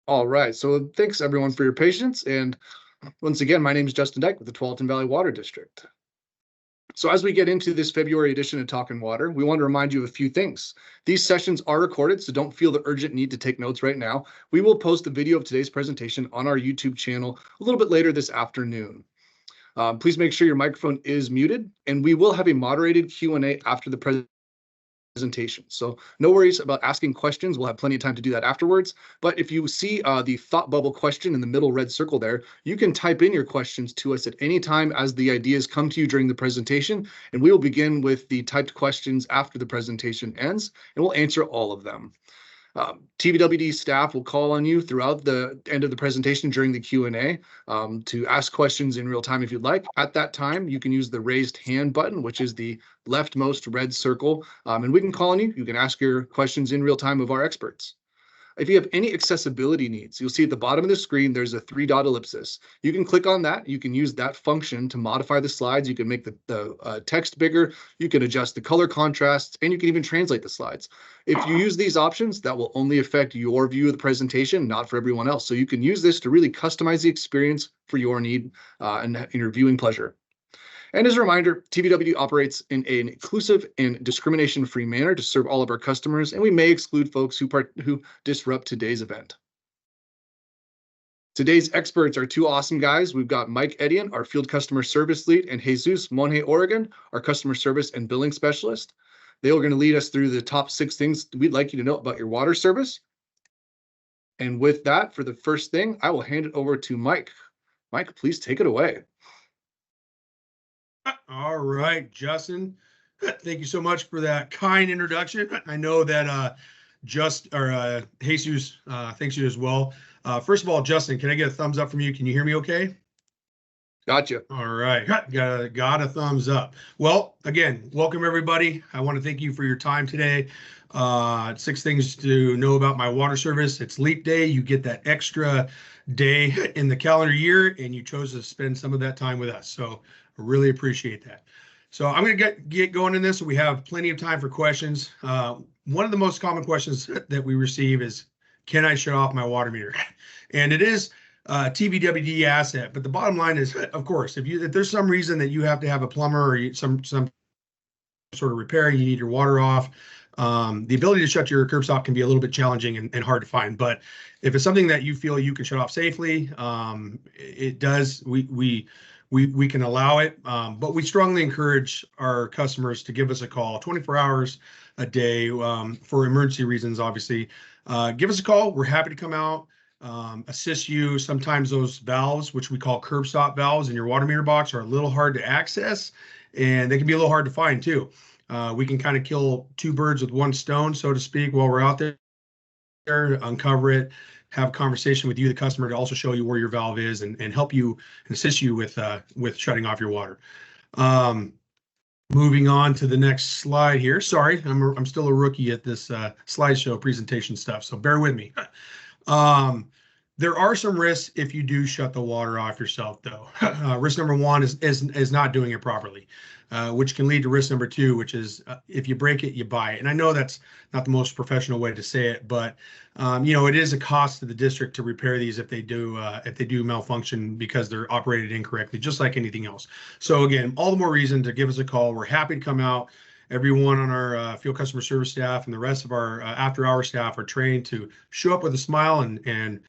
All right, so thanks everyone for your patience. And once again, my name is Justin Dyke with the Tualatin Valley Water District. So as we get into this February edition of Talkin' Water, we want to remind you of a few things. These sessions are recorded, so don't feel the urgent need to take notes right now. We will post a video of today's presentation on our YouTube channel a little bit later this afternoon. Please make sure your microphone is muted, and we will have a moderated Q&A after the presentation. So no worries about asking questions. We'll have plenty of time to do that afterwards. But if you see the thought bubble question in the middle red circle there, you can type in your questions to us at any time as the ideas come to you during the presentation. And we will begin with the typed questions after the presentation ends, and we'll answer all of them. TVWD staff will call on you throughout the end of the presentation during the Q&A to ask questions in real time if you'd like. At that time, you can use the raised hand button, which is the leftmost red circle, and we can call on you. You can ask your questions in real time of our experts. If you have any accessibility needs, you'll see at the bottom of the screen, there's a 3-dot ellipsis. You can click on that. You can use that function to modify the slides. You can make the text bigger. You can adjust the color contrasts, and you can even translate the slides. If you use these options, that will only affect your view of the presentation, not for everyone else. So you can use this to really customize the experience for your need and in your viewing pleasure. And as a reminder, TVWD operates in an inclusive and discrimination-free manner to serve all of our customers, and we may exclude folks who disrupt today's event. Today's experts are two awesome guys. We've got Mike Etienne, our field customer service lead, and Jesus Monje, Oregon, our customer service and billing specialist. They are going to lead us through the top 6 things we'd like you to know about your water service. And with that, for the first thing, I will hand it over to Mike. Mike, please take it away. All right, Justin, thank you so much for that kind introduction. I know that Jesus thanks you as well. First of all, Justin, can I get a thumbs up from you? Can you hear me okay? Gotcha. All right, got a thumbs up. Well, again, welcome everybody. I want to thank you for your time today. 6 things to know about my water service. It's leap day. You get that extra day in the calendar year, and you chose to spend some of that time with us. So I really appreciate that. So I'm going to get going in this. So we have plenty of time for questions. One of the most common questions that we receive is, can I shut off my water meter? And it is a TVWD asset. But the bottom line is, of course, if there's some reason that you have to have a plumber or some sort of repair, you need your water off, the ability to shut your curb stop can be a little bit challenging and hard to find. But if it's something that you feel you can shut off safely, it does. We can allow it, but we strongly encourage our customers to give us a call 24 hours a day for emergency reasons, obviously. Give us a call. We're happy to come out, assist you. Sometimes those valves, which we call curb stop valves in your water meter box, are a little hard to access, and they can be a little hard to find too. We can kind of kill 2 birds with 1 stone, so to speak, while we're out there, uncover it, have a conversation with you, the customer, to also show you where your valve is and help you and assist you with shutting off your water. Moving on to the next slide here. Sorry, I'm still a rookie at this slideshow presentation stuff, so bear with me. There are some risks if you do shut the water off yourself, though. Risk number 1 is not doing it properly, which can lead to risk number 2, which is if you break it, you buy it. And I know that's not the most professional way to say it, but it is a cost to the district to repair these if they do malfunction because they're operated incorrectly, just like anything else. So again, all the more reason to give us a call. We're happy to come out. Everyone on our field customer service staff and the rest of our after-hour staff are trained to show up with a smile and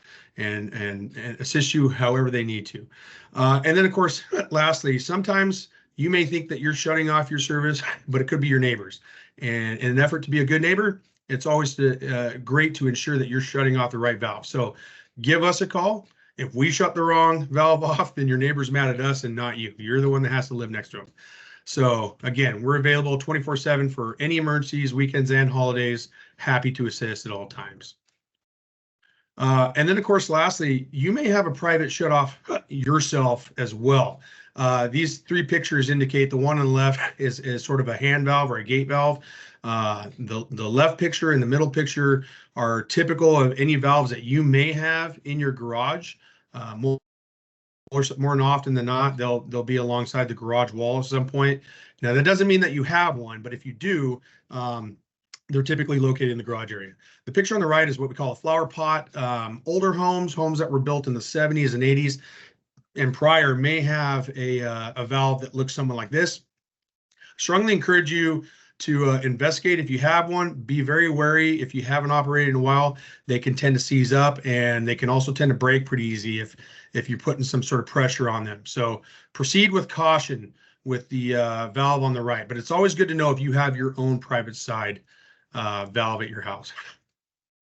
assist you however they need to. And then, of course, lastly, sometimes you may think that you're shutting off your service, but it could be your neighbors. And in an effort to be a good neighbor, it's always great to ensure that you're shutting off the right valve. So give us a call. If we shut the wrong valve off, then your neighbor's mad at us and not you. You're the one that has to live next to them. So again, we're available 24/7 for any emergencies, weekends and holidays. Happy to assist at all times. And then, of course, lastly, you may have a private shut off yourself as well. These 3 pictures indicate the one on the left is sort of a hand valve or a gate valve. The left picture and the middle picture are typical of any valves that you may have in your garage. More than often than not, they'll be alongside the garage wall at some point. Now, that doesn't mean that you have one, but if you do, They're typically located in the garage area. The picture on the right is what we call a flower pot. Older homes that were built in the 70s and 80s and prior may have a valve that looks something like this. Strongly encourage you to investigate if you have one. Be very wary. If you haven't operated in a while, they can tend to seize up, and they can also tend to break pretty easy if you're putting some sort of pressure on them. So proceed with caution with the valve on the right, but it's always good to know if you have your own private side valve at your house.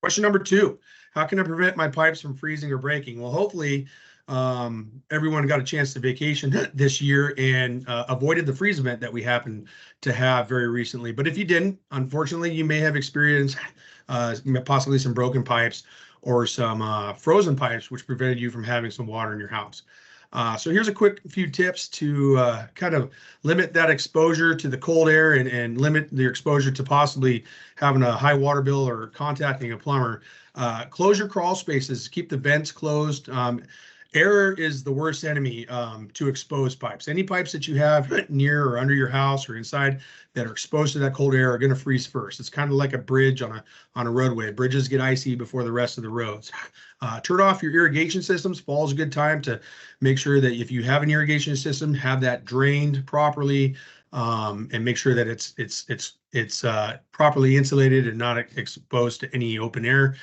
Question number 2, how can I prevent my pipes from freezing or breaking? Well, hopefully everyone got a chance to vacation this year and avoided the freeze event that we happened to have very recently. But if you didn't, unfortunately, you may have experienced possibly some broken pipes or some frozen pipes, which prevented you from having some water in your house. So here's a quick few tips to kind of limit that exposure to the cold air and limit your exposure to possibly having a high water bill or contacting a plumber. Close your crawl spaces, keep the vents closed. Air is the worst enemy to exposed pipes. Any pipes that you have near or under your house or inside that are exposed to that cold air are going to freeze first. It's kind of like a bridge on a roadway. Bridges get icy before the rest of the roads. Turn off your irrigation systems. Fall is a good time to make sure that if you have an irrigation system, have that drained properly, and make sure that it's properly insulated and not exposed to any open air.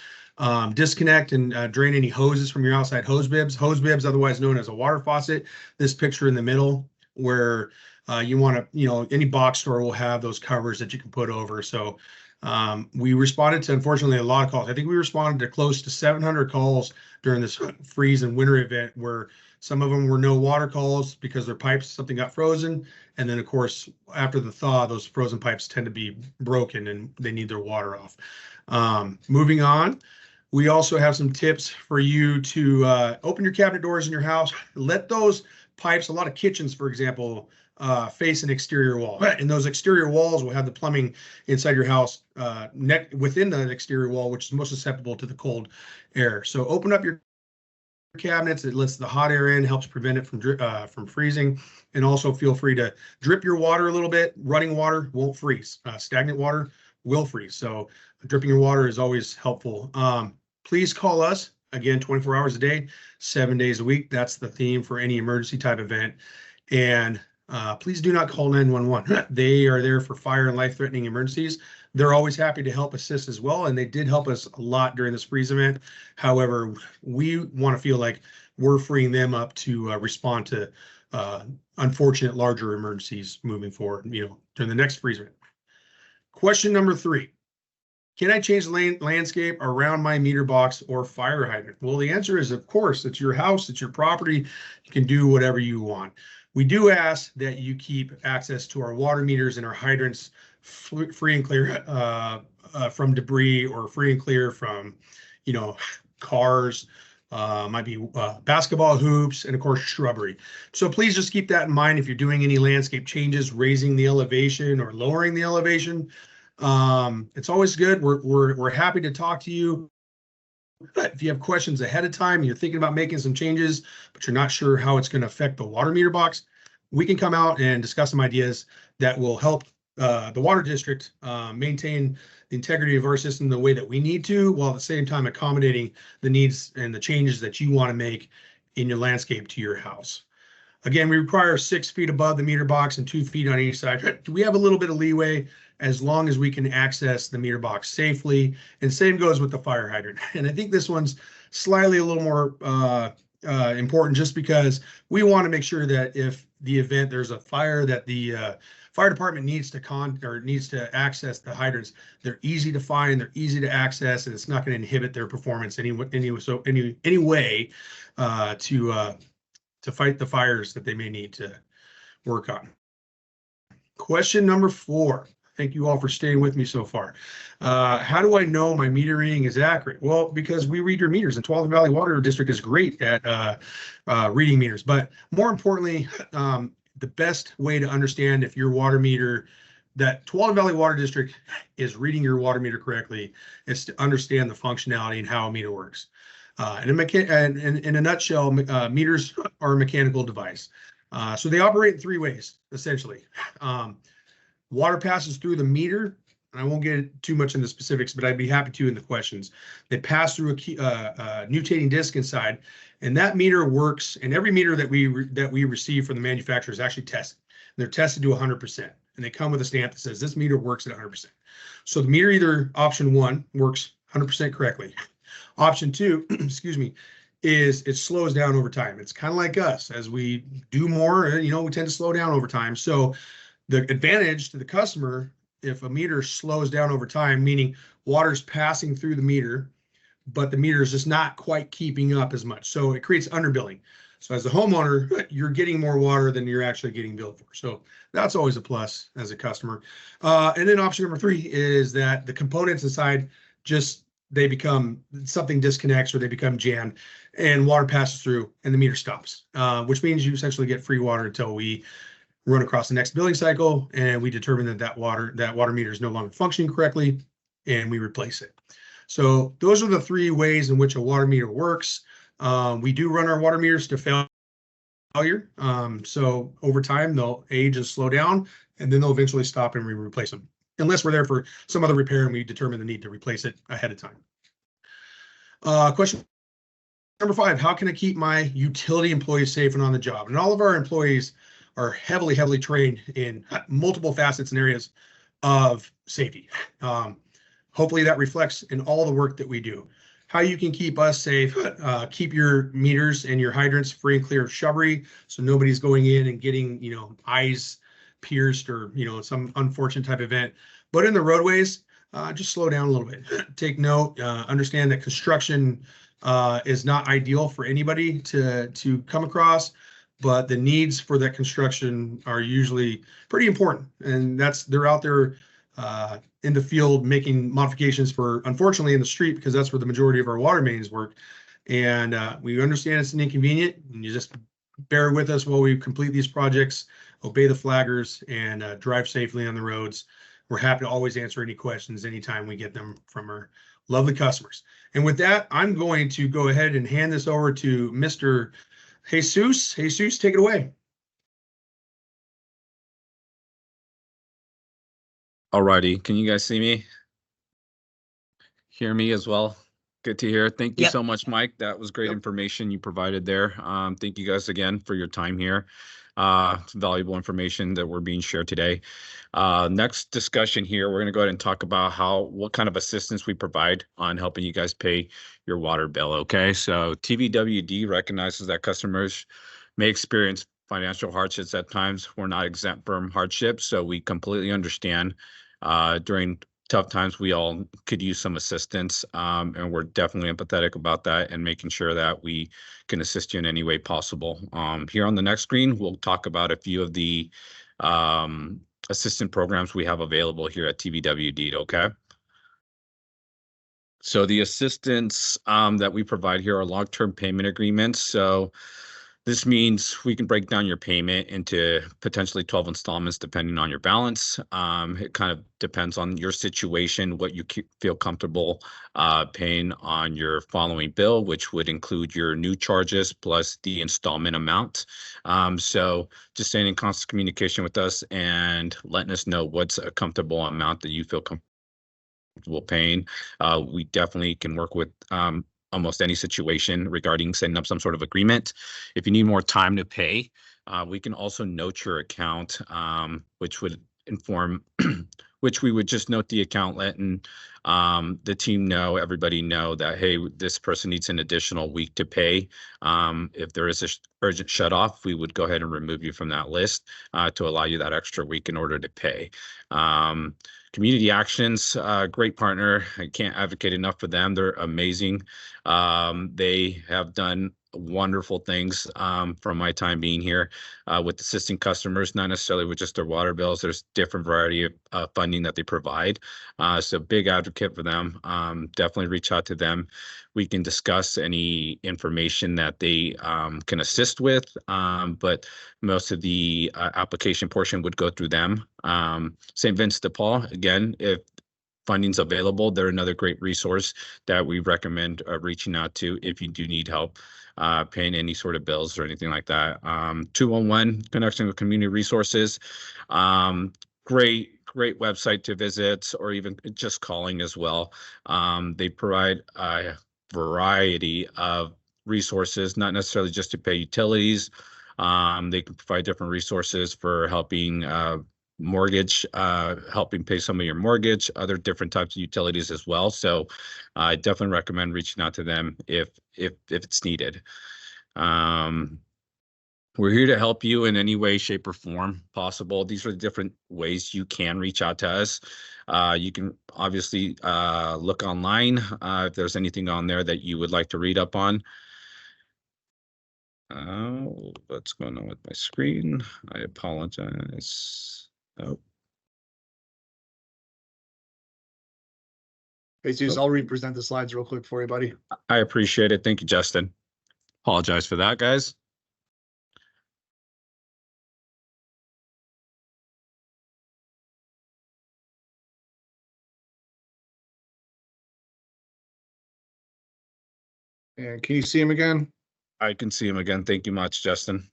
Disconnect and drain any hoses from your outside hose bibs. Hose bibs, otherwise known as a water faucet. This picture in the middle where you want to, any box store will have those covers that you can put over. So we responded to, unfortunately, a lot of calls. I think we responded to close to 700 calls during this freeze and winter event, where some of them were no water calls because their pipes, something got frozen. And then, of course, after the thaw, those frozen pipes tend to be broken and they need their water off. Moving on. We also have some tips for you to open your cabinet doors in your house. Let those pipes, a lot of kitchens, for example, face an exterior wall. And those exterior walls will have the plumbing inside your house within the exterior wall, which is most susceptible to the cold air. So open up your cabinets. It lets the hot air in, helps prevent it from freezing. And also feel free to drip your water a little bit. Running water won't freeze. Stagnant water will freeze. So dripping your water is always helpful. Please call us, again, 24 hours a day, 7 days a week. That's the theme for any emergency type event. And please do not call 911. They are there for fire and life-threatening emergencies. They're always happy to help assist as well, and they did help us a lot during this freeze event. However, we want to feel like we're freeing them up to respond to unfortunate larger emergencies moving forward, during the next freeze event. Question number 3. Can I change the landscape around my meter box or fire hydrant? Well, the answer is, of course. It's your house, it's your property. You can do whatever you want. We do ask that you keep access to our water meters and our hydrants free and clear from debris, or free and clear from, cars, might be basketball hoops, and of course shrubbery. So please just keep that in mind if you're doing any landscape changes, raising the elevation or lowering the elevation. It's always good. We're happy to talk to you. If you have questions ahead of time, you're thinking about making some changes, but you're not sure how it's going to affect the water meter box, we can come out and discuss some ideas that will help the water district maintain the integrity of our system the way that we need to, while at the same time accommodating the needs and the changes that you want to make in your landscape to your house. Again, we require 6 feet above the meter box and 2 feet on each side. We have a little bit of leeway as long as we can access the meter box safely. And same goes with the fire hydrant. And I think this one's slightly a little more important, just because we want to make sure that if the event there's a fire, that the fire department needs to access the hydrants. They're easy to find, they're easy to access, and it's not going to inhibit their performance any way to fight the fires that they may need to work on. Question number 4. Thank you all for staying with me so far. How do I know my meter reading is accurate? Well, because we read your meters, and Tualatin Valley Water District is great at reading meters. But more importantly, the best way to understand if your water meter, that Tualatin Valley Water District is reading your water meter correctly, is to understand the functionality and how a meter works. In a nutshell, meters are a mechanical device. So they operate in 3 ways, essentially. Water passes through the meter and I won't get too much into specifics, but I'd be happy to in the questions. They pass through a nutating disc inside, and that meter works. And every meter that we receive from the manufacturer is actually tested. They're tested to 100%, and they come with a stamp that says this meter works at 100%. So the meter, either option 1 works 100% correctly. Option 2, excuse me, is it slows down over time. It's kind of like us. As we do more, we tend to slow down over time. So the advantage to the customer, if a meter slows down over time, meaning water's passing through the meter, but the meter is just not quite keeping up as much. So it creates underbilling. So as the homeowner, you're getting more water than you're actually getting billed for. So that's always a plus as a customer. And then option number 3 is that the components inside they become, something disconnects or they become jammed and water passes through and the meter stops, which means you essentially get free water until we run across the next billing cycle and we determine that water meter is no longer functioning correctly and we replace it. So those are the 3 ways in which a water meter works. We do run our water meters to failure. So over time, they'll age and slow down, and then they'll eventually stop and we replace them, unless we're there for some other repair and we determine the need to replace it ahead of time. Question number 5, how can I keep my utility employees safe and on the job? And all of our employees are heavily trained in multiple facets and areas of safety. Hopefully that reflects in all the work that we do. How you can keep us safe, keep your meters and your hydrants free and clear of shrubbery, so nobody's going in and getting, eyes pierced or, some unfortunate type event. But in the roadways, just slow down a little bit. Take note, understand that construction is not ideal for anybody to come across, but the needs for that construction are usually pretty important. And they're out there in the field making modifications for, unfortunately, in the street, because that's where the majority of our water mains work. And we understand it's an inconvenient, and you just bear with us while we complete these projects, obey the flaggers, and drive safely on the roads. We're happy to always answer any questions anytime we get them from our lovely customers. And with that, I'm going to go ahead and hand this over to Mr. Jesus. Jesus, take it away. Alrighty, can you guys see me? Hear me as well? Good to hear. Thank you so much, Mike. That was great information you provided there. Thank you guys again for your time here. It's valuable information that we're being shared today. Next discussion here, we're going to go ahead and talk about what kind of assistance we provide on helping you guys pay your water bill. Okay, so TVWD recognizes that customers may experience financial hardships at times. We're not exempt from hardships, so we completely understand. During tough times, we all could use some assistance, and we're definitely empathetic about that and making sure that we can assist you in any way possible. Here on the next screen, we'll talk about a few of the assistance programs we have available here at TVWD, okay? So the assistance that we provide here are long-term payment agreements. So this means we can break down your payment into potentially 12 installments depending on your balance. It kind of depends on your situation, what you feel comfortable paying on your following bill, which would include your new charges plus the installment amount. So just staying in constant communication with us and letting us know what's a comfortable amount that you feel comfortable paying. We definitely can work with almost any situation regarding setting up some sort of agreement. If you need more time to pay, we can also note your account, which would inform, which we would just note the account, letting the team know, everybody know that, hey, this person needs an additional week to pay. If there is an urgent shut off, we would go ahead and remove you from that list to allow you that extra week in order to pay. Community Actions, great partner. I can't advocate enough for them. They're amazing. They have done wonderful things from my time being here with assisting customers, not necessarily with just their water bills. There's different variety of funding that they provide. So big advocate for them. Definitely reach out to them. We can discuss any information that they can assist with, but most of the application portion would go through them. St. Vincent de Paul, again, if funding's available, they're another great resource that we recommend reaching out to if you do need help paying any sort of bills or anything like that. 211 connection with community resources. Great great website to visit, or even just calling as well. They provide a variety of resources, not necessarily just to pay utilities. They can provide different resources for helping mortgage, helping pay some of your mortgage, other different types of utilities as well. So I definitely recommend reaching out to them if it's needed. We're here to help you in any way, shape, or form possible. These are the different ways you can reach out to us. You can obviously look online if there's anything on there that you would like to read up on. What's going on with my screen? I apologize. Oh. Hey, Jesus, I'll represent the slides real quick for you, buddy. I appreciate it. Thank you, Justin. Apologize for that, guys. And can you see him again? I can see him again. Thank you much, Justin.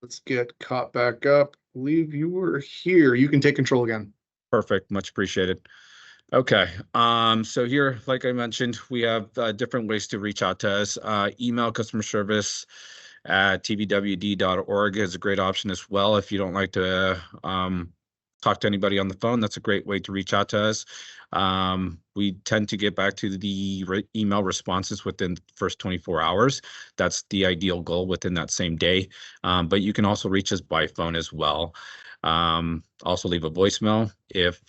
Let's get caught back up. I believe you were here. You can take control again. Perfect. Much appreciated. Okay. So here, like I mentioned, we have different ways to reach out to us. Email customer service at tvwd.org is a great option as well. If you don't like to talk to anybody on the phone, that's a great way to reach out to us. We tend to get back to the email responses within the first 24 hours. That's the ideal goal within that same day. But you can also reach us by phone as well. Also leave a voicemail. If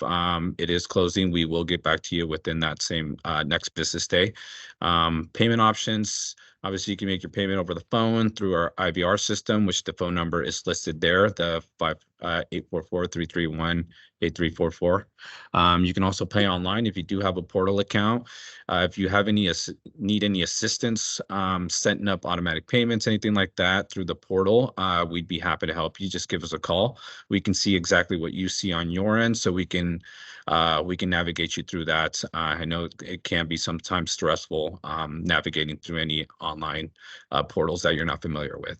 it is closing, we will get back to you within that same next business day. Payment options. Obviously, you can make your payment over the phone through our IVR system, which the phone number is listed there, the 844-331-8344. You can also pay online if you do have a portal account. If you have need any assistance setting up automatic payments, anything like that through the portal, we'd be happy to help you. Just give us a call. We can see exactly what you see on your end, so we can navigate you through that. I know it can be sometimes stressful navigating through any online portals that you're not familiar with.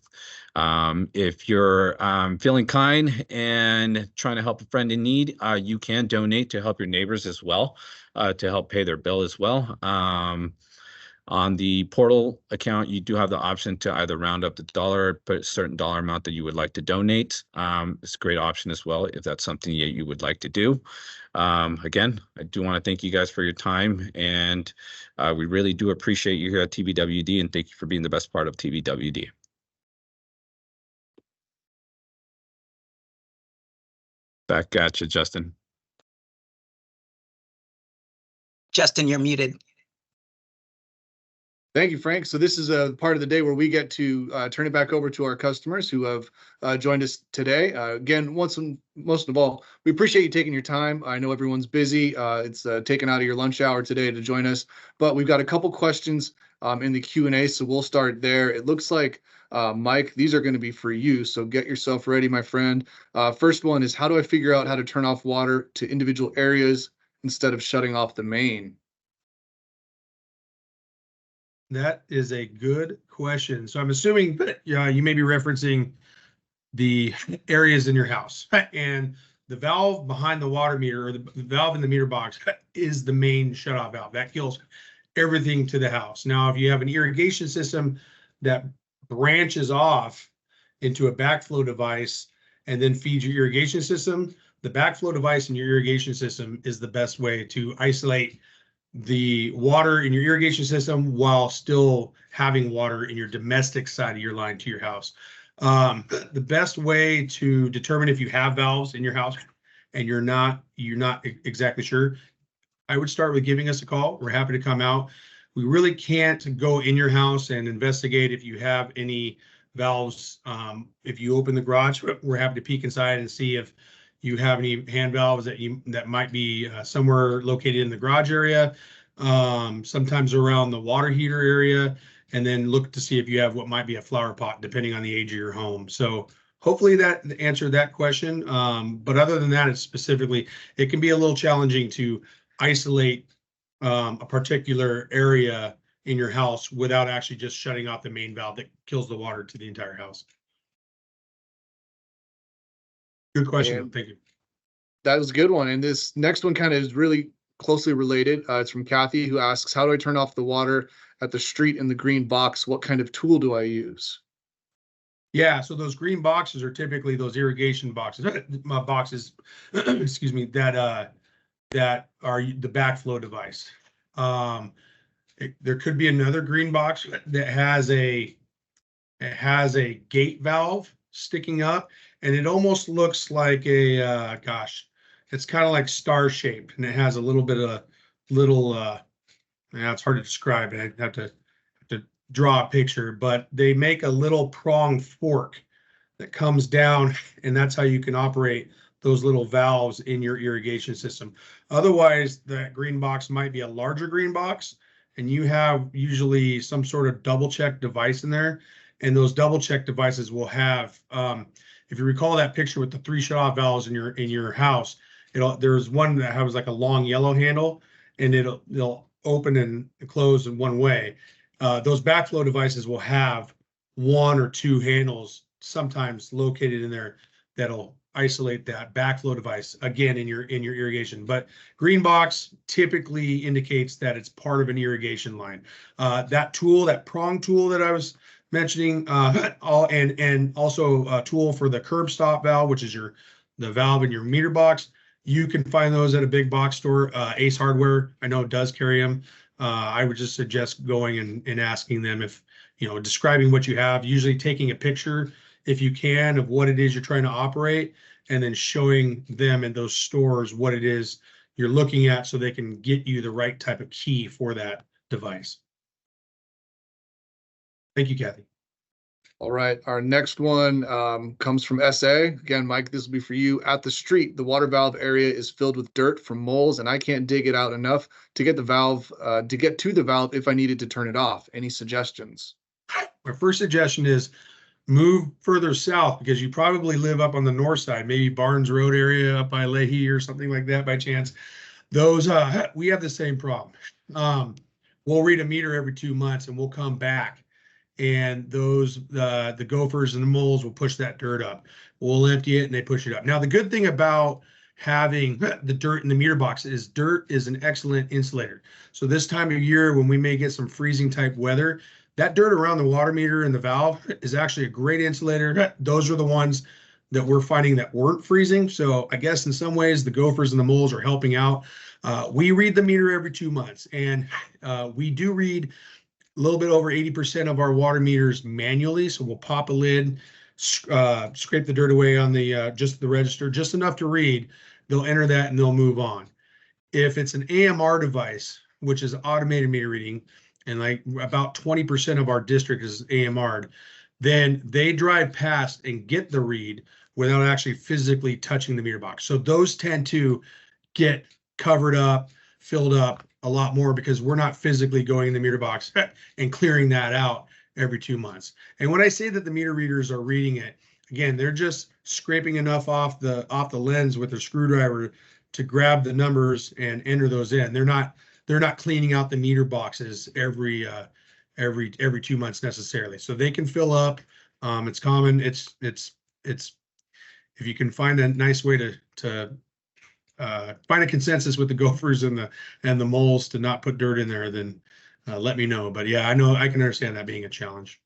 If you're feeling kind and trying to help a friend in need, you can donate to help your neighbors as well, to help pay their bill as well. On the portal account, you do have the option to either round up the dollar, put a certain dollar amount that you would like to donate. It's a great option as well if that's something that you would like to do. Again, I do want to thank you guys for your time, and we really do appreciate you here at TVWD, and thank you for being the best part of TVWD. Back at you, Justin. Justin, you're muted. Thank you, Frank. So this is a part of the day where we get to turn it back over to our customers who have joined us today. Again, most of all, we appreciate you taking your time. I know everyone's busy. It's taken out of your lunch hour today to join us, but we've got a couple questions in the Q&A, so we'll start there. It looks like, Mike, these are going to be for you, so get yourself ready, my friend. First one is, how do I figure out how to turn off water to individual areas instead of shutting off the main? That is a good question. So I'm assuming you may be referencing the areas in your house, and the valve behind the water meter, or the valve in the meter box, is the main shutoff valve. That kills everything to the house. Now, if you have an irrigation system that branches off into a backflow device and then feeds your irrigation system, the backflow device in your irrigation system is the best way to isolate the water in your irrigation system while still having water in your domestic side of your line to your house. The best way to determine if you have valves in your house and you're not exactly sure, I would start with giving us a call. We're happy to come out. We really can't go in your house and investigate if you have any valves. If you open the garage, we're happy to peek inside and see if you have any hand valves that might be somewhere located in the garage area, sometimes around the water heater area, and then look to see if you have what might be a flower pot, depending on the age of your home. So hopefully that answered that question. But other than that, it can be a little challenging to isolate a particular area in your house without actually just shutting off the main valve that kills the water to the entire house. Good question. Thank you. That was a good one. And this next one kind of is really closely related. It's from Kathy, who asks, how do I turn off the water at the street in the green box? What kind of tool do I use? Yeah, so those green boxes are typically those irrigation boxes, excuse me, that are the backflow device. There could be another green box that has a gate valve sticking up, and it almost looks like a it's kind of like star shaped, and it has a little bit of it's hard to describe, and I have to draw a picture, but they make a little prong fork that comes down, and that's how you can operate those little valves in your irrigation system. Otherwise, that green box might be a larger green box, and you have usually some sort of double check device in there, and those double check devices will have, if you recall that picture with the 3 shut-off valves in your house, there's one that has like a long yellow handle, and they'll open and close in one way. Those backflow devices will have 1 or 2 handles sometimes located in there that'll isolate that backflow device again in your irrigation. But green box typically indicates that it's part of an irrigation line. That tool, that prong tool that I was mentioning, and also a tool for the curb stop valve, which is the valve in your meter box. You can find those at a big box store. Ace Hardware, I know, does carry them. I would just suggest going and asking them if, describing what you have, usually taking a picture if you can of what it is you're trying to operate, and then showing them in those stores what it is you're looking at so they can get you the right type of key for that device. Thank you, Kathy. All right, our next one comes from SA. Again, Mike, this will be for you. At the street, the water valve area is filled with dirt from moles, and I can't dig it out enough to get to the valve if I needed to turn it off. Any suggestions? My first suggestion is move further south, because you probably live up on the north side, maybe Barnes Road area up by Leahy or something like that by chance. Those we have the same problem. We'll read a meter every 2 months, and we'll come back, and the gophers and the moles will push that dirt up. We'll empty it and they push it up. Now, the good thing about having the dirt in the meter box is dirt is an excellent insulator. So this time of year, when we may get some freezing type weather, that dirt around the water meter and the valve is actually a great insulator. Those are the ones that we're finding that weren't freezing. So I guess in some ways the gophers and the moles are helping out. We read the meter every 2 months, and we do read a little bit over 80% of our water meters manually. So we'll pop a lid, scrape the dirt away on just the register, just enough to read. They'll enter that and they'll move on. If it's an AMR device, which is automated meter reading, and like about 20% of our district is AMR'd, then they drive past and get the read without actually physically touching the meter box. So those tend to get covered up, filled up a lot more, because we're not physically going in the meter box and clearing that out every 2 months. And when I say that the meter readers are reading it, again, they're just scraping enough off the lens with their screwdriver to grab the numbers and enter those in. They're not cleaning out the meter boxes every 2 months necessarily. So they can fill up. It's common. It's if you can find a nice way to find a consensus with the gophers and the moles to not put dirt in there, then let me know. But yeah, I know I can understand that being a challenge.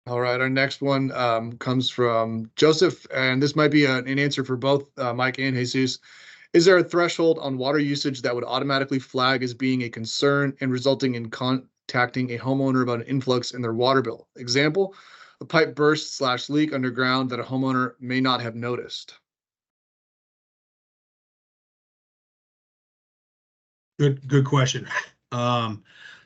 All right, our next one comes from Joseph, and this might be an answer for both Mike and Jesus. Is there a threshold on water usage that would automatically flag as being a concern and resulting in contacting a homeowner about an influx in their water bill? Example, a pipe burst / leak underground that a homeowner may not have noticed. Good question.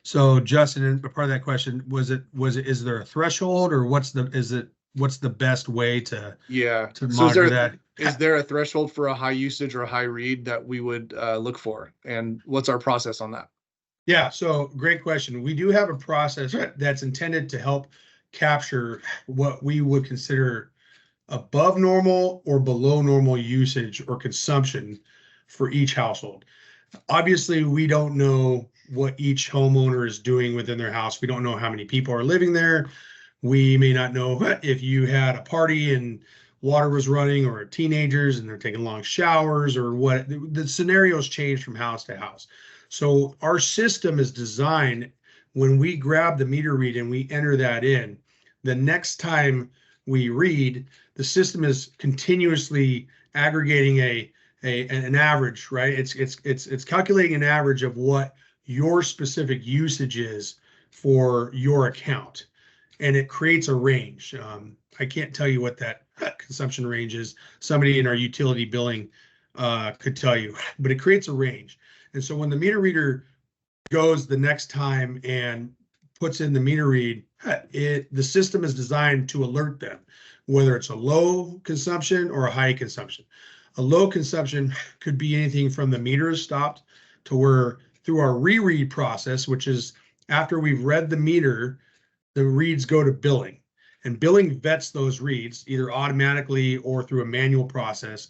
So Justin, part of that question is there a threshold, or what's the best way to monitor that? Is there a threshold for a high usage or a high read that we would look for, and what's our process on that? Yeah, so great question. We do have a process that's intended to help capture what we would consider above normal or below normal usage or consumption for each household. Obviously, we don't know what each homeowner is doing within their house. We don't know how many people are living there. We may not know if you had a party and water was running, or teenagers and they're taking long showers, or what. The scenarios change from house to house. So our system is designed, when we grab the meter read and we enter that in, the next time we read, the system is continuously aggregating an average, right? It's calculating an average of what your specific usage is for your account, and it creates a range. I can't tell you what that consumption range is. Somebody in our utility billing could tell you, but it creates a range. And so when the meter reader goes the next time and puts in the meter read, the system is designed to alert them, whether it's a low consumption or a high consumption. A low consumption could be anything from the meter is stopped to where, through our reread process, which is after we've read the meter, the reads go to billing, and billing vets those reads either automatically or through a manual process.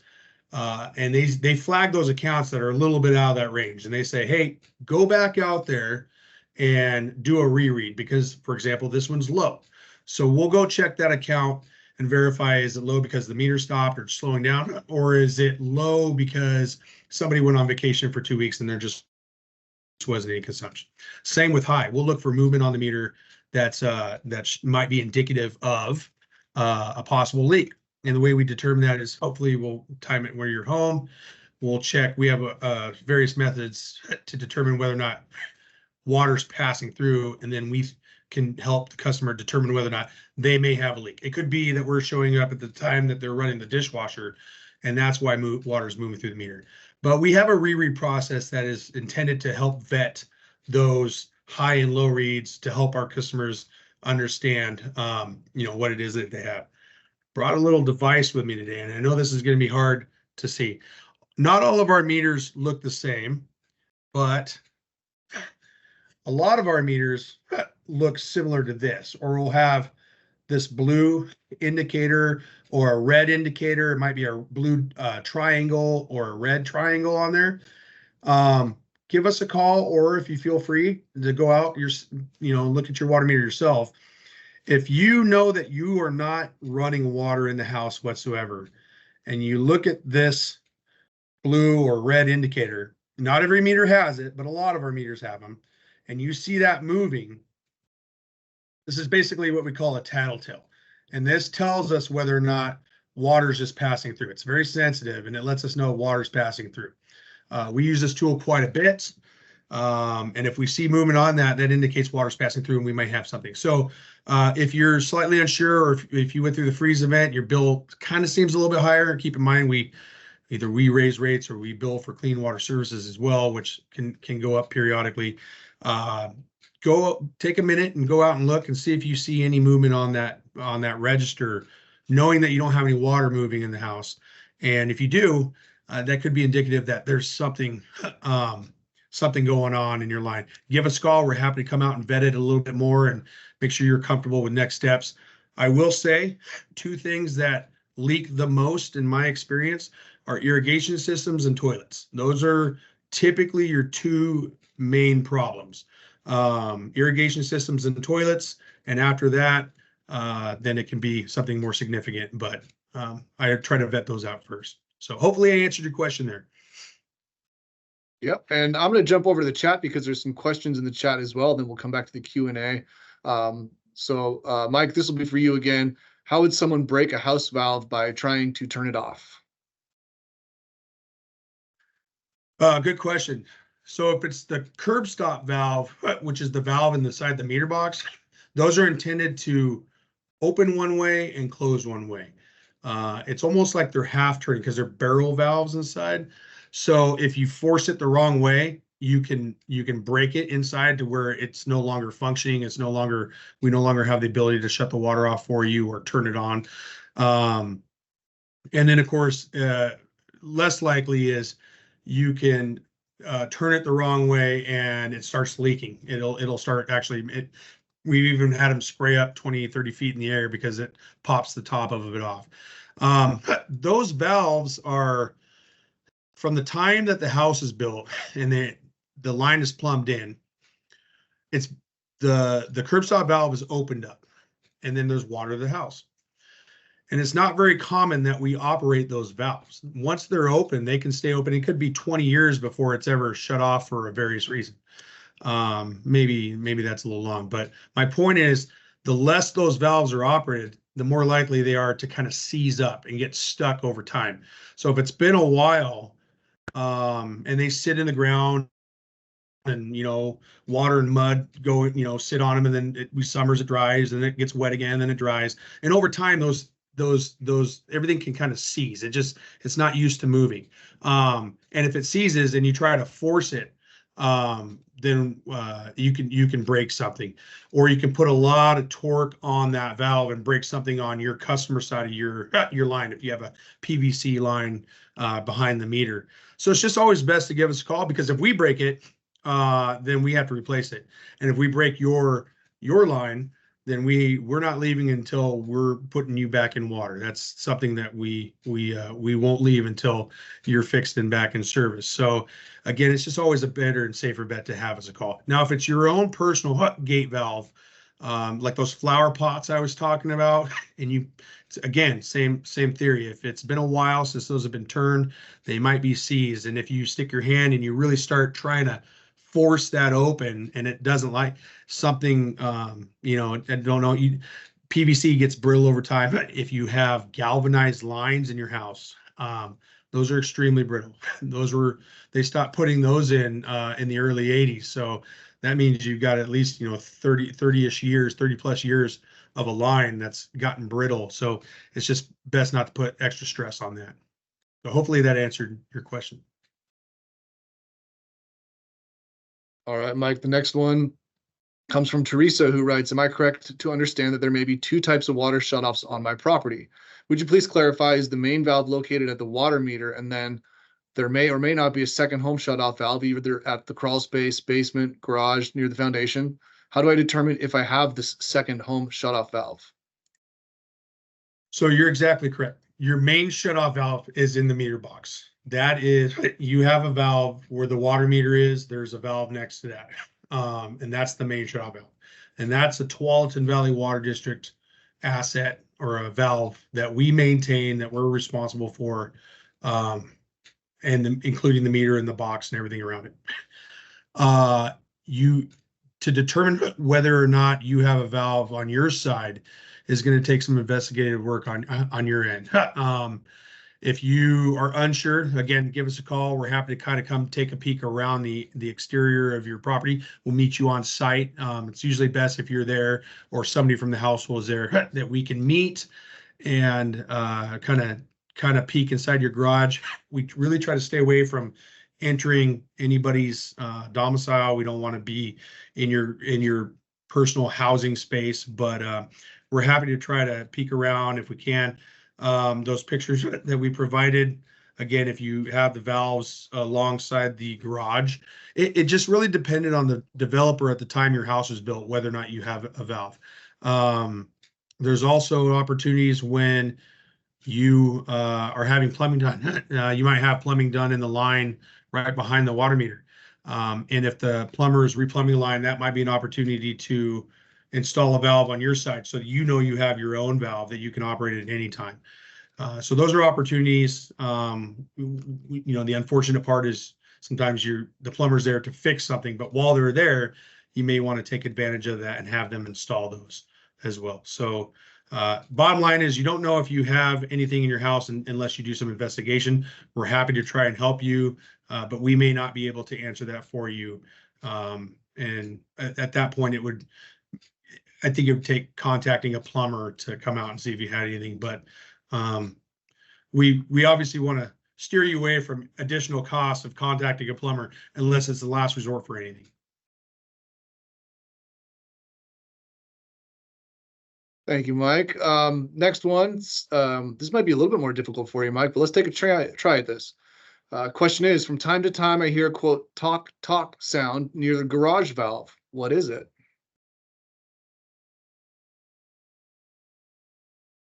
And they flag those accounts that are a little bit out of that range, and they say, hey, go back out there and do a reread, because, for example, this one's low. So we'll go check that account and verify, is it low because the meter stopped or slowing down, or is it low because somebody went on vacation for 2 weeks and there just wasn't any consumption. Same with high. We'll look for movement on the meter that might be indicative of a possible leak. And the way we determine that is, hopefully we'll time it where you're home. We'll check. We have various methods to determine whether or not water's passing through, and then we can help the customer determine whether or not they may have a leak. It could be that we're showing up at the time that they're running the dishwasher, and that's why water is moving through the meter. But we have a reread process that is intended to help vet those high and low reads, to help our customers understand, what it is that they have. Brought a little device with me today, and I know this is going to be hard to see. Not all of our meters look the same, but a lot of our meters look similar to this, or we'll have this blue indicator or a red indicator. It might be a blue triangle or a red triangle on there. Give us a call, or if you feel free to go out, look at your water meter yourself. If you know that you are not running water in the house whatsoever, and you look at this blue or red indicator, not every meter has it, but a lot of our meters have them, and you see that moving, this is basically what we call a tattletale. And this tells us whether or not water's just passing through. It's very sensitive, and it lets us know water's passing through. We use this tool quite a bit. And if we see movement on that, that indicates water's passing through, and we might have something. So if you're slightly unsure, or if you went through the freeze event, your bill kind of seems a little bit higher, keep in mind we raise rates or we bill for clean water services as well, which can go up periodically. Go take a minute and go out and look and see if you see any movement on that register, knowing that you don't have any water moving in the house. And if you do, that could be indicative that there's something going on in your line. Give us a call. We're happy to come out and vet it a little bit more and make sure you're comfortable with next steps. I will say 2 things that leak the most in my experience are irrigation systems and toilets. Those are typically your 2 main problems. Irrigation systems and toilets, and after that, then it can be something more significant, but I try to vet those out first. So hopefully I answered your question there. Yep, and I'm going to jump over to the chat because there's some questions in the chat as well. Then we'll come back to the Q&A. So Mike, this will be for you again. How would someone break a house valve by trying to turn it off? Good question. So if it's the curb stop valve, which is the valve inside the meter box, those are intended to open one way and close one way. It's almost like they're half turning because they're barrel valves inside. So if you force it the wrong way, you can break it inside to where it's no longer functioning. We no longer have the ability to shut the water off for you or turn it on. And then of course, less likely is you can turn it the wrong way and it starts leaking. It'll start actually, we've even had them spray up 20, 30 feet in the air because it pops the top of it off. Those valves are from the time that the house is built and the line is plumbed in. It's the curb stop valve is opened up, and then there's water to the house. And it's not very common that we operate those valves. Once they're open, they can stay open. It could be 20 years before it's ever shut off for a various reason. Maybe that's a little long, but my point is, the less those valves are operated, the more likely they are to kind of seize up and get stuck over time. So if it's been a while, and they sit in the ground, and water and mud go, sit on them, and then summers it dries, and it gets wet again, then it dries, and over time those everything can kind of seize. It's not used to moving. And if it seizes and you try to force it, then you can break something, or you can put a lot of torque on that valve and break something on your customer side of your line if you have a PVC line behind the meter. So it's just always best to give us a call, because if we break it, then we have to replace it. And if we break your line, then we're not leaving until we're putting you back in water. That's something that we won't leave until you're fixed and back in service. So again, it's just always a better and safer bet to have as a call. Now, if it's your own personal gate valve, like those flower pots I was talking about, and again, same theory. If it's been a while since those have been turned, they might be seized. And if you stick your hand and you really start trying to force that open and it doesn't, like something, I don't know, PVC gets brittle over time. If you have galvanized lines in your house, those are extremely brittle. They stopped putting those in the early 80s. So that means you've got at least 30-ish years, 30 plus years of a line that's gotten brittle. So it's just best not to put extra stress on that. So hopefully that answered your question. All right, Mike, the next one comes from Teresa, who writes, am I correct to understand that there may be two types of water shutoffs on my property? Would you please clarify, is the main valve located at the water meter, and then there may or may not be a second home shutoff valve, either at the crawl space, basement, garage, near the foundation? How do I determine if I have this second home shutoff valve? So you're exactly correct. Your main shutoff valve is in the meter box. That is, you have a valve where the water meter is, there's a valve next to that. And that's the main shutoff valve. And that's a Tualatin Valley Water District asset, or a valve that we maintain, that we're responsible for, including the meter and the box and everything around it. To determine whether or not you have a valve on your side is going to take some investigative work on your end. If you are unsure, again, give us a call. We're happy to kind of come take a peek around the exterior of your property. We'll meet you on site. It's usually best if you're there or somebody from the household is there, that we can meet and kind of peek inside your garage. We really try to stay away from entering anybody's domicile. We don't want to be in your personal housing space, but we're happy to try to peek around if we can. Those pictures that we provided, again, if you have the valves alongside the garage, it just really depended on the developer at the time your house was built, whether or not you have a valve. There's also opportunities when you are having plumbing done. You might have plumbing done in the line right behind the water meter. And if the plumber is replumbing the line, that might be an opportunity to install a valve on your side, so you have your own valve that you can operate at any time. So those are opportunities. The unfortunate part is sometimes the plumber's there to fix something, but while they're there, you may want to take advantage of that and have them install those as well. So bottom line is, you don't know if you have anything in your house unless you do some investigation. We're happy to try and help you, but we may not be able to answer that for you. And at that point, I think it would take contacting a plumber to come out and see if you had anything. But we obviously want to steer you away from additional costs of contacting a plumber unless it's the last resort for anything. Thank you, Mike. Next one. This might be a little bit more difficult for you, Mike, but let's take a try at this. Question is, from time to time, I hear a quote, talk sound near the garage valve. What is it?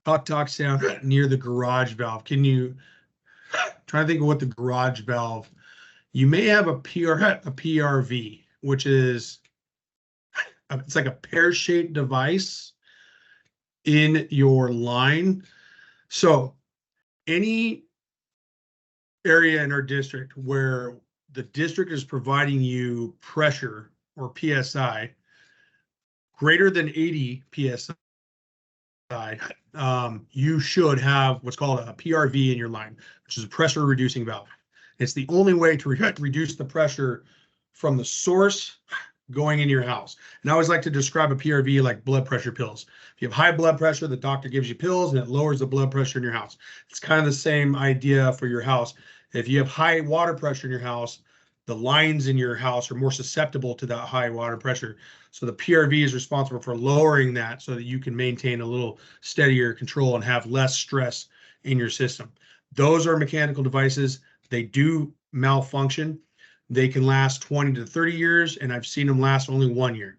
Talk sound near the garage valve. Can you try to think of what the garage valve? You may have a PRV, which is it's like a pear-shaped device in your line So any area in our district where the district is providing you pressure or PSI greater than 80 PSI, you should have what's called a PRV in your line, which is a pressure reducing valve. It's the only way to reduce the pressure from the source going in your house. And I always like to describe a PRV like blood pressure pills. If you have high blood pressure, the doctor gives you pills and it lowers the blood pressure in your house. It's kind of the same idea for your house. If you have high water pressure in your house, the lines in your house are more susceptible to that high water pressure. So the PRV is responsible for lowering that so that you can maintain a little steadier control and have less stress in your system. Those are mechanical devices. They do malfunction. They can last 20 to 30 years, and I've seen them last only 1 year.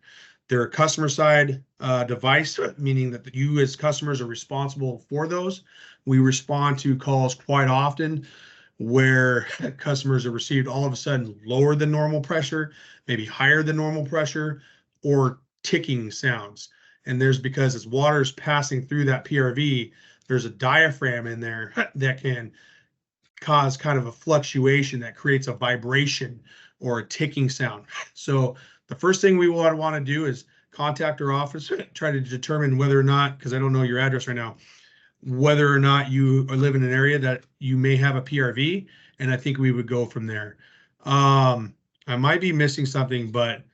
They're a customer side device, meaning that you as customers are responsible for those. We respond to calls quite often where customers have received all of a sudden lower than normal pressure, maybe higher than normal pressure, or ticking sounds. And there's because as water is passing through that PRV, there's a diaphragm in there that can cause kind of a fluctuation that creates a vibration or a ticking sound. So the first thing we want to do is contact our office, try to determine whether or not, because I don't know your address right now, whether or not you live in an area that you may have a PRV, and I think we would go from there. I might be missing something, but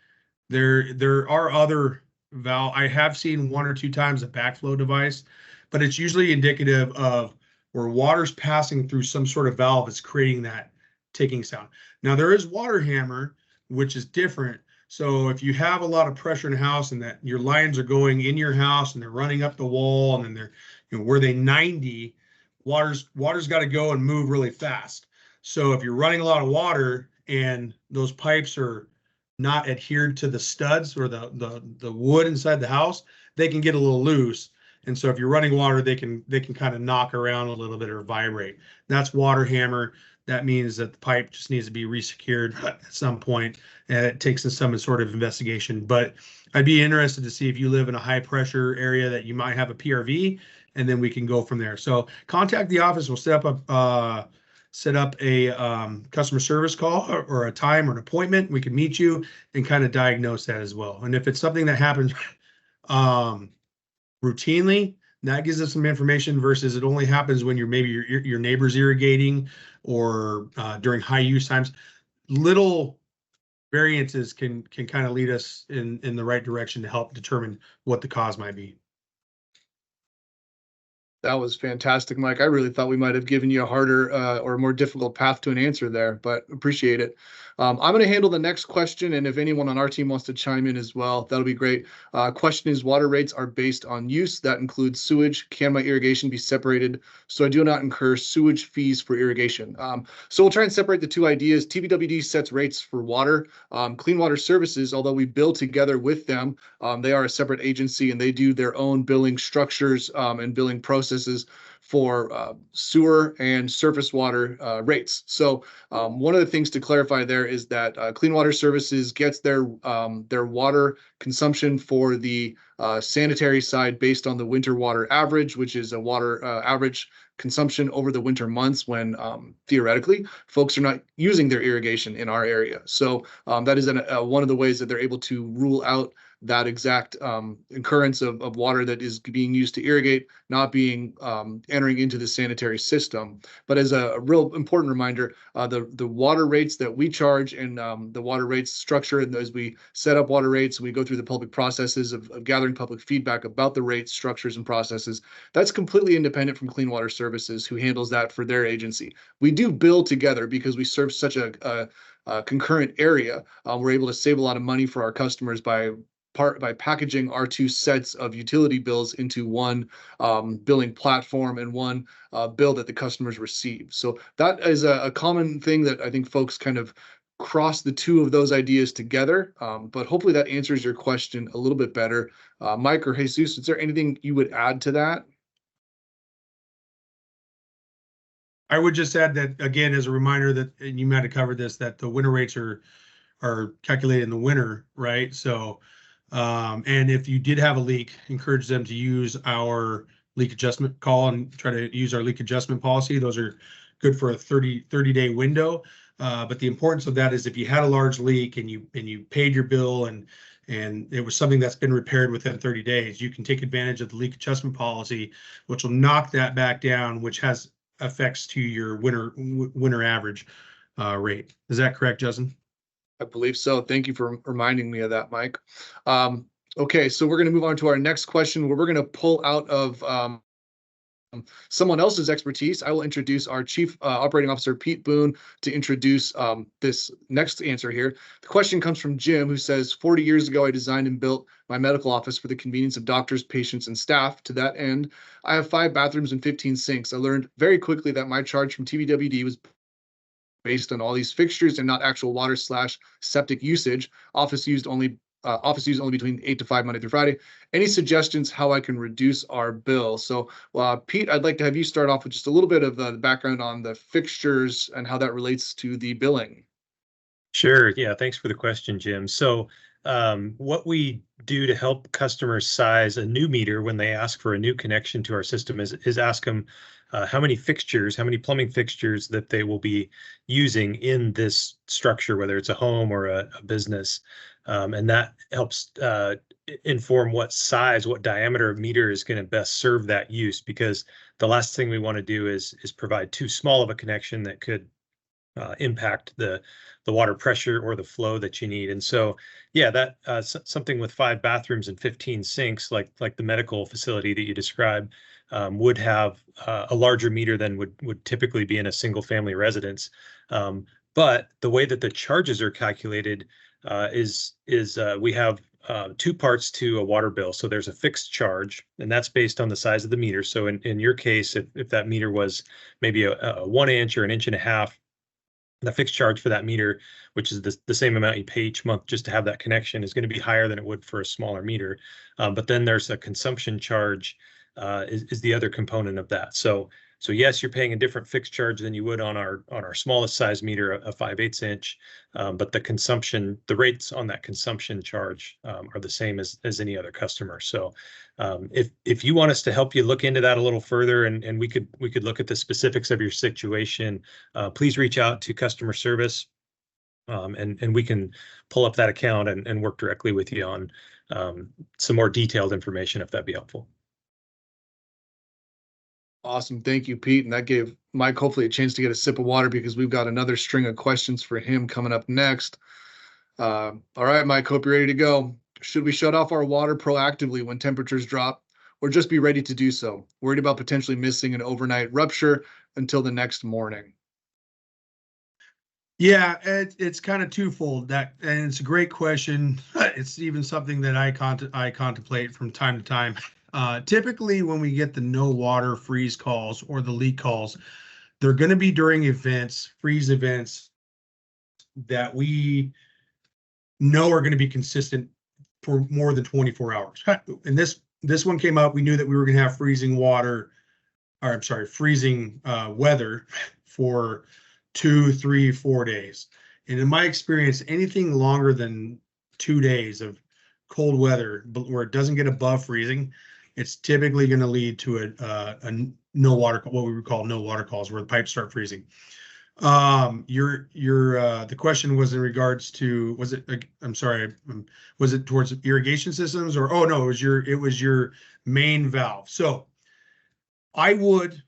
there are other valve. I have seen 1 or 2 times a backflow device, but it's usually indicative of where water's passing through some sort of valve is creating that ticking sound. Now there is water hammer, which is different. So if you have a lot of pressure in the house and that your lines are going in your house and they're running up the wall and then they're, were they 90, water's got to go and move really fast. So if you're running a lot of water and those pipes are not adhered to the studs or the wood inside the house, they can get a little loose. And so if you're running water, they can kind of knock around a little bit or vibrate. That's water hammer. That means that the pipe just needs to be resecured at some point, and it takes some sort of investigation. But I'd be interested to see if you live in a high pressure area that you might have a PRV, and then we can go from there. So contact the office. We'll set up a customer service call or a time or an appointment. We can meet you and kind of diagnose that as well. And if it's something that happens routinely, that gives us some information versus it only happens when maybe your neighbor's irrigating or during high use times. Little variances can kind of lead us in the right direction to help determine what the cause might be. That was fantastic, Mike. I really thought we might have given you a harder or a more difficult path to an answer there, but appreciate it. I'm going to handle the next question, and if anyone on our team wants to chime in as well, that'll be great. Question is, water rates are based on use. That includes sewage. Can my irrigation be separated so I do not incur sewage fees for irrigation? So we'll try and separate the two ideas. TVWD sets rates for water. Clean Water Services, although we bill together with them, they are a separate agency and they do their own billing structures and billing processes for sewer and surface water rates. So one of the things to clarify there is that Clean Water Services gets their water consumption for the sanitary side based on the winter water average, which is a water average consumption over the winter months when theoretically folks are not using their irrigation in our area. So that is one of the ways that they're able to rule out that exact occurrence of water that is being used to irrigate not being entering into the sanitary system. But as a real important reminder, the water rates that we charge and the water rates structure, and as we set up water rates, we go through the public processes of gathering public feedback about the rates, structures, and processes. That's completely independent from Clean Water Services, who handles that for their agency. We do bill together because we serve such a concurrent area. We're able to save a lot of money for our customers by packaging our two sets of utility bills into one billing platform and one bill that the customers receive. So that is a common thing that I think folks kind of cross the two of those ideas together. But hopefully that answers your question a little bit better. Mike or Jesus, is there anything you would add to that? I would just add that, again, as a reminder that, and you might have covered this, that the winter rates are calculated in the winter, right? So and if you did have a leak, encourage them to use our leak adjustment call and try to use our leak adjustment policy. Those are good for a 30-day window. But the importance of that is if you had a large leak and you paid your bill and it was something that's been repaired within 30 days, you can take advantage of the leak adjustment policy, which will knock that back down, which has effects to your winter average rate. Is that correct, Justin? I believe so. Thank you for reminding me of that, Mike. Okay, so we're going to move on to our next question, where we're going to pull out of someone else's expertise. I will introduce our Chief Operating Officer, Pete Boone, to introduce this next answer here. The question comes from Jim, who says, 40 years ago, I designed and built my medical office for the convenience of doctors, patients, and staff. To that end, I have 5 bathrooms and 15 sinks. I learned very quickly that my charge from TVWD was based on all these fixtures and not actual water/septic usage. Office used only between 8 to 5 Monday through Friday. Any suggestions how I can reduce our bill? So, Pete, I'd like to have you start off with just a little bit of the background on the fixtures and how that relates to the billing. Sure. Yeah. Thanks for the question, Jim. So what we do to help customers size a new meter when they ask for a new connection to our system is ask them how many plumbing fixtures that they will be using in this structure, whether it's a home or a business. And that helps inform what diameter of meter is going to best serve that use, because the last thing we want to do is provide too small of a connection that could impact the water pressure or the flow that you need. And so, yeah, that something with 5 bathrooms and 15 sinks, like the medical facility that you described, would have a larger meter than would typically be in a single family residence. But the way that the charges are calculated is we have 2 parts to a water bill. So there's a fixed charge, and that's based on the size of the meter. So in your case, if that meter was maybe a 1 inch or 1.5 inches, the fixed charge for that meter, which is the same amount you pay each month just to have that connection, is going to be higher than it would for a smaller meter. But then there's a consumption charge is the other component of that. So yes, you're paying a different fixed charge than you would on our smallest size meter, a 5/8 inch. But the rates on that consumption charge are the same as any other customer. So if you want us to help you look into that a little further, and we could look at the specifics of your situation, please reach out to customer service, and we can pull up that account and work directly with you on some more detailed information, if that'd be helpful. Awesome. Thank you, Pete. And that gave Mike hopefully a chance to get a sip of water, because we've got another string of questions for him coming up next. All right, Mike, hope you're ready to go. Should we shut off our water proactively when temperatures drop, or just be ready to do so? Worried about potentially missing an overnight rupture until the next morning. Yeah, it's kind of twofold, and it's a great question. It's even something that I contemplate from time to time. Typically, when we get the no water freeze calls or the leak calls, they're going to be during freeze events that we know are going to be consistent for more than 24 hours. And this one came up. We knew that we were going to have freezing weather for 2, 3, 4 days. And in my experience, anything longer than 2 days of cold weather, but where it doesn't get above freezing, it's typically going to lead to a no water, what we would call no water calls, where the pipes start freezing. The question was in regards to, was it towards irrigation systems, or, oh no, it was your main valve. So I would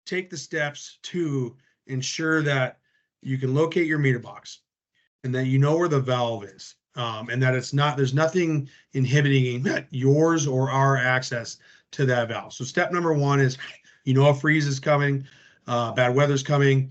take the steps to ensure that you can locate your meter box and that you know where the valve is. And that there's nothing inhibiting yours or our access to that valve. So step number 1 is, a freeze is coming, bad weather's coming.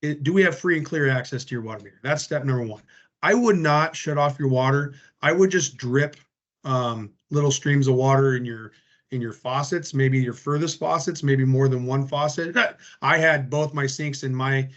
Do we have free and clear access to your water meter? That's step number 1. I would not shut off your water. I would just drip little streams of water in your faucets, maybe your furthest faucets, maybe more than one faucet. I had both my sinks in my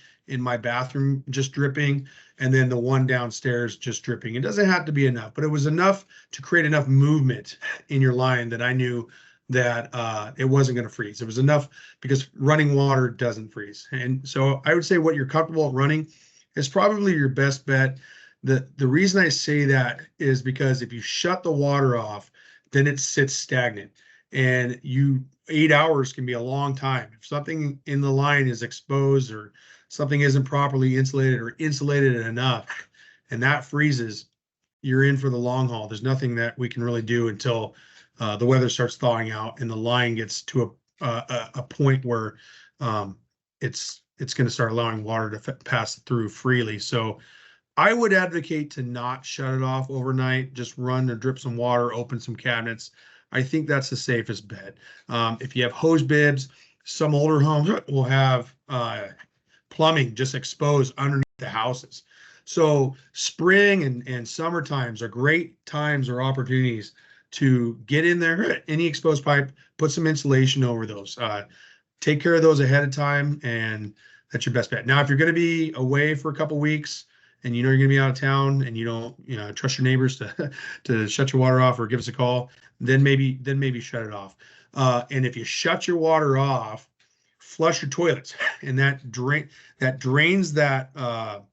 bathroom just dripping, and then the one downstairs just dripping. It doesn't have to be enough, but it was enough to create enough movement in your line that I knew that it wasn't going to freeze. It was enough, because running water doesn't freeze. And so I would say what you're comfortable running is probably your best bet. The reason I say that is because if you shut the water off, then it sits stagnant. And 8 hours can be a long time. If something in the line is exposed or something isn't properly insulated or insulated enough, and that freezes, you're in for the long haul. There's nothing that we can really do until the weather starts thawing out and the line gets to a point where it's going to start allowing water to pass through freely. So I would advocate to not shut it off overnight. Just run or drip some water, open some cabinets. I think that's the safest bet. If you have hose bibs, some older homes will have plumbing just exposed underneath the houses. So spring and summer times are great times or opportunities to get in there, any exposed pipe, put some insulation over those. Take care of those ahead of time, and that's your best bet. Now, if you're going to be away for a couple weeks and you know you're going to be out of town and you don't trust your neighbors to shut your water off or give us a call, then maybe shut it off. And if you shut your water off, flush your toilets, and that drains the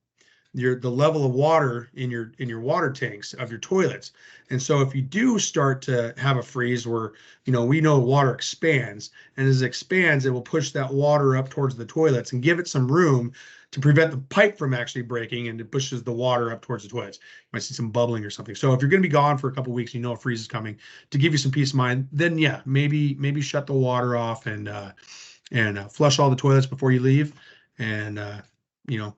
level of water in your water tanks of your toilets. And so if you do start to have a freeze where, we know water expands, and as it expands, it will push that water up towards the toilets and give it some room to prevent the pipe from actually breaking, and it pushes the water up towards the toilets. You might see some bubbling or something. So if you're going to be gone for a couple of weeks, a freeze is coming, to give you some peace of mind, then yeah, maybe shut the water off and flush all the toilets before you leave. And, you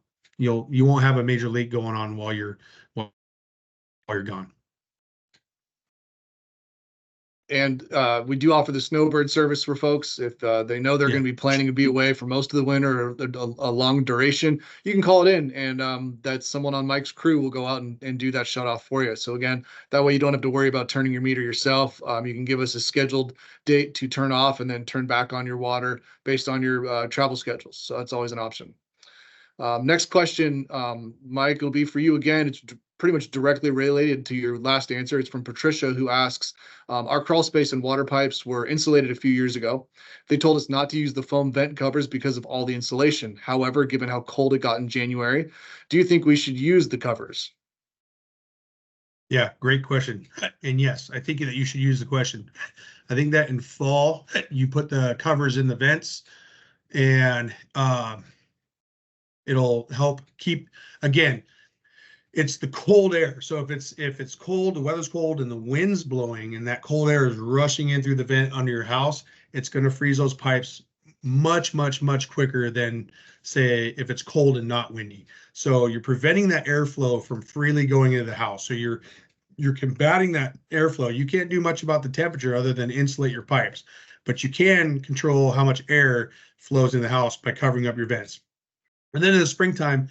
won't have a major leak going on while you're gone. And we do offer the snowbird service for folks. If they know they're going to be planning to be away for most of the winter or a long duration, you can call it in, and that someone on Mike's crew will go out and do that shut off for you. So again, that way you don't have to worry about turning your meter yourself. You can give us a scheduled date to turn off and then turn back on your water based on your travel schedules. So that's always an option. Next question, Mike, will be for you again. It's pretty much directly related to your last answer. It's from Patricia, who asks, our crawl space and water pipes were insulated a few years ago. They told us not to use the foam vent covers because of all the insulation. However, given how cold it got in January, do you think we should use the covers? Yeah, great question. And yes, I think that you should use the question. I think that in fall, you put the covers in the vents, and it'll help keep, again, it's the cold air. So if it's cold, the weather's cold and the wind's blowing and that cold air is rushing in through the vent under your house, it's going to freeze those pipes much, much, much quicker than, say, if it's cold and not windy. So you're preventing that airflow from freely going into the house. So you're combating that airflow. You can't do much about the temperature other than insulate your pipes, but you can control how much air flows in the house by covering up your vents. And then in the springtime,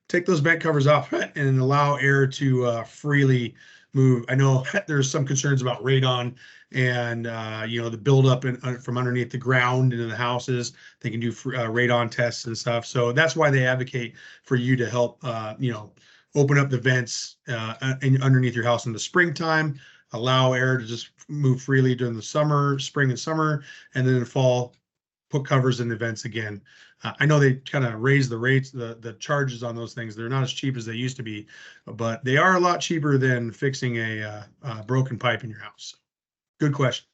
take those vent covers off and allow air to freely move. I know there's some concerns about radon and the buildup from underneath the ground into the houses. They can do radon tests and stuff. So that's why they advocate for you to help open up the vents underneath your house in the springtime, allow air to just move freely during the spring and summer, and then in the fall, put covers in the vents again. I know they kind of raise the rates, the charges on those things. They're not as cheap as they used to be, but they are a lot cheaper than fixing a broken pipe in your house. Good question.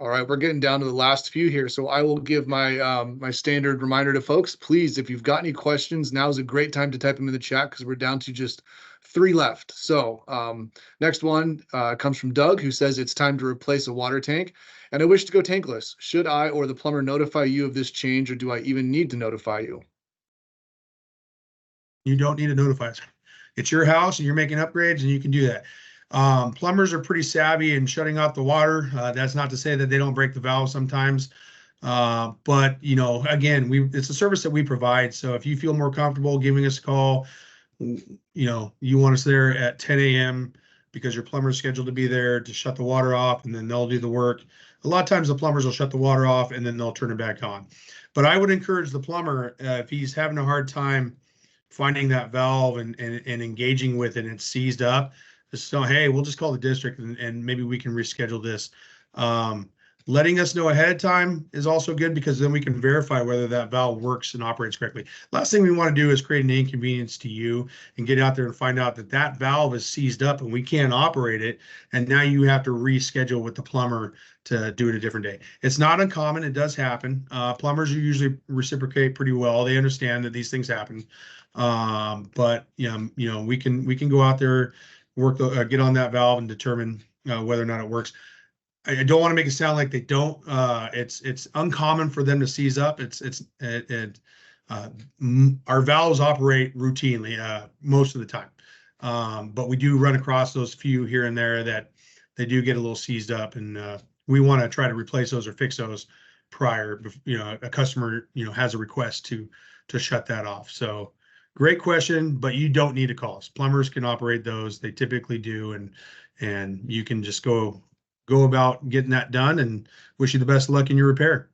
All right, we're getting down to the last few here, so I will give my my standard reminder to folks. Please, if you've got any questions, now is a great time to type them in the chat because we're down to just 3 left. So next one comes from Doug, who says it's time to replace a water tank, and I wish to go tankless. Should I or the plumber notify you of this change, or do I even need to notify you? You don't need to notify us. It's your house and you're making upgrades, and you can do that. Plumbers are pretty savvy in shutting off the water. That's not to say that they don't break the valve sometimes. But again, it's a service that we provide. So if you feel more comfortable giving us a call, you want us there at 10 a.m. because your plumber is scheduled to be there to shut the water off, and then they'll do the work. A lot of times the plumbers will shut the water off and then they'll turn it back on. But I would encourage the plumber, if he's having a hard time finding that valve and engaging with it and it's seized up, just so, hey, we'll just call the district and maybe we can reschedule this. Letting us know ahead of time is also good because then we can verify whether that valve works and operates correctly. Last thing we want to do is create an inconvenience to you and get out there and find out that that valve is seized up and we can't operate it. And now you have to reschedule with the plumber to do it a different day. It's not uncommon. It does happen. Plumbers usually reciprocate pretty well. They understand that these things happen. But we can go out there, get on that valve and determine whether or not it works. I don't want to make it sound like they don't. It's uncommon for them to seize up. Our valves operate routinely most of the time, but we do run across those few here and there that they do get a little seized up, and we want to try to replace those or fix those prior. A customer has a request to shut that off. So great question, but you don't need to call us. Plumbers can operate those. They typically do, and you can just go about getting that done, and wish you the best of luck in your repair.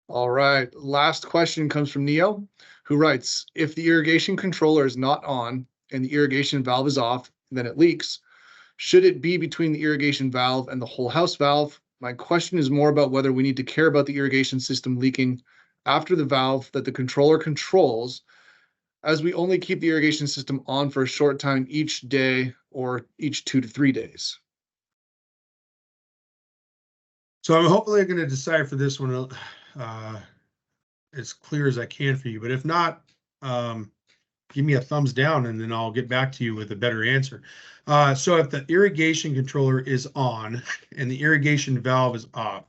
All right. Last question comes from Neo, who writes, if the irrigation controller is not on and the irrigation valve is off, then it leaks. Should it be between the irrigation valve and the whole house valve? My question is more about whether we need to care about the irrigation system leaking after the valve that the controller controls, as we only keep the irrigation system on for a short time each day or each 2 to 3 days. So I'm hopefully going to decipher this one as clear as I can for you. But if not, give me a thumbs down and then I'll get back to you with a better answer. So if the irrigation controller is on and the irrigation valve is off,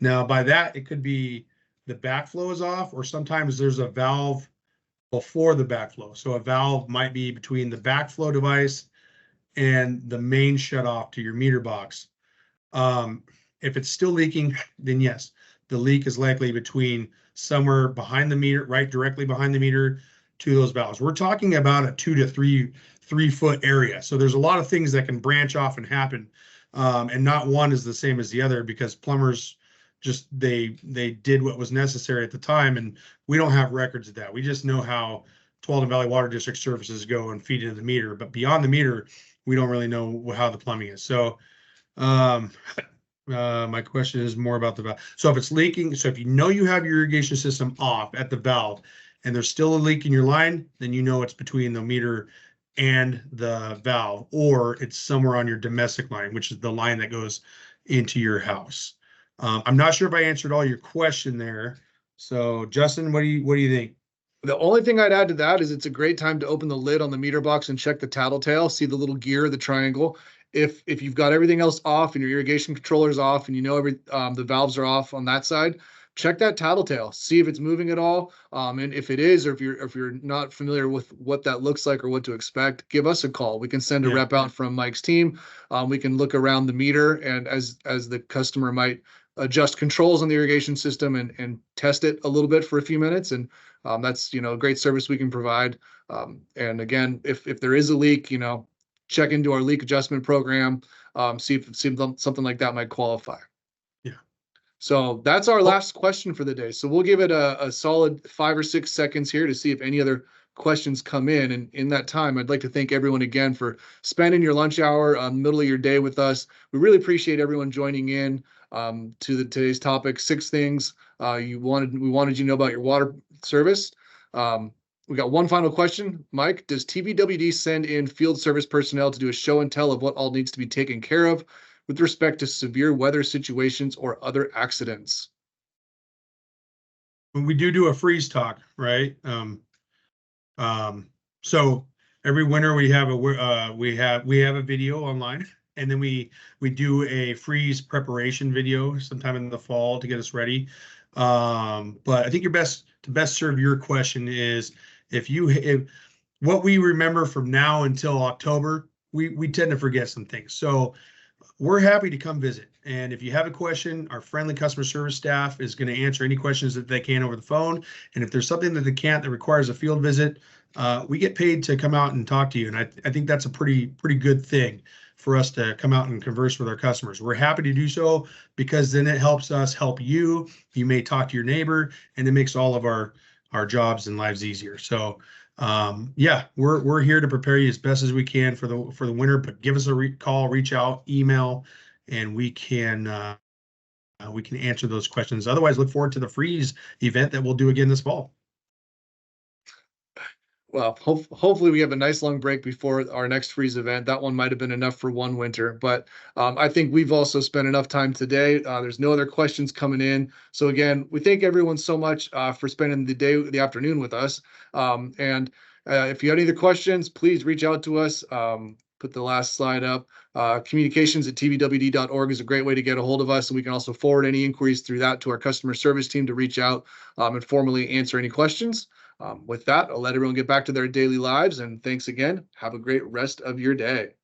now by that, it could be the backflow is off, or sometimes there's a valve before the backflow. So a valve might be between the backflow device and the main shutoff to your meter box. If it's still leaking, then yes, the leak is likely between somewhere behind the meter, right directly behind the meter to those valves. We're talking about a 2 to 3 foot area. So there's a lot of things that can branch off and happen. And not one is the same as the other, because plumbers just, they did what was necessary at the time. And we don't have records of that. We just know how Tualatin Valley Water District services go and feed into the meter. But beyond the meter, we don't really know how the plumbing is. So, my question is more about the valve. So if it's leaking, so if you know you have your irrigation system off at the valve and there's still a leak in your line, then you know it's between the meter and the valve, or it's somewhere on your domestic line, which is the line that goes into your house. I'm not sure if I answered all your question there. So Justin, what do you think? The only thing I'd add to that is it's a great time to open the lid on the meter box and check the tattletale, see the little gear, the triangle. If you've got everything else off and your irrigation controller's off and you know the valves are off on that side, check that tattletale, see if it's moving at all. And if it is, or if you're not familiar with what that looks like or what to expect, give us a call. We can send a rep out from Mike's team. We can look around the meter, and as the customer might adjust controls on the irrigation system and test it a little bit for a few minutes. And that's, a great service we can provide. And again, if there is a leak, check into our leak adjustment program, see if something like that might qualify. Yeah. So that's our last question for the day. So we'll give it a solid 5 or 6 seconds here to see if any other questions come in. And in that time, I'd like to thank everyone again for spending your lunch hour, middle of your day with us. We really appreciate everyone joining in to today's topic, 6 things we wanted you to know about your water service. We got one final question. Mike, does TVWD send in field service personnel to do a show and tell of what all needs to be taken care of with respect to severe weather situations or other accidents? When we do a freeze talk, right? So every winter we have a video online, and then we do a freeze preparation video sometime in the fall to get us ready. But I think to best serve your question is, if what we remember from now until October, we tend to forget some things. So we're happy to come visit. And if you have a question, our friendly customer service staff is going to answer any questions that they can over the phone. And if there's something that they can't, that requires a field visit, we get paid to come out and talk to you. And I think that's a pretty good thing for us to come out and converse with our customers. We're happy to do so, because then it helps us help you. You may talk to your neighbor, and it makes all of our jobs and lives easier. So we're here to prepare you as best as we can for the winter, but give us a call, reach out, email, and we can we can answer those questions. Otherwise, look forward to the freeze event that we'll do again this fall. Well, hopefully we have a nice long break before our next freeze event. That one might have been enough for one winter, but I think we've also spent enough time today. There's no other questions coming in. So again, we thank everyone so much for spending the afternoon with us. If you have any other questions, please reach out to us. Put the last slide up. Communications@tvwd.org is a great way to get a hold of us. And we can also forward any inquiries through that to our customer service team to reach out and formally answer any questions. With that, I'll let everyone get back to their daily lives. And thanks again. Have a great rest of your day.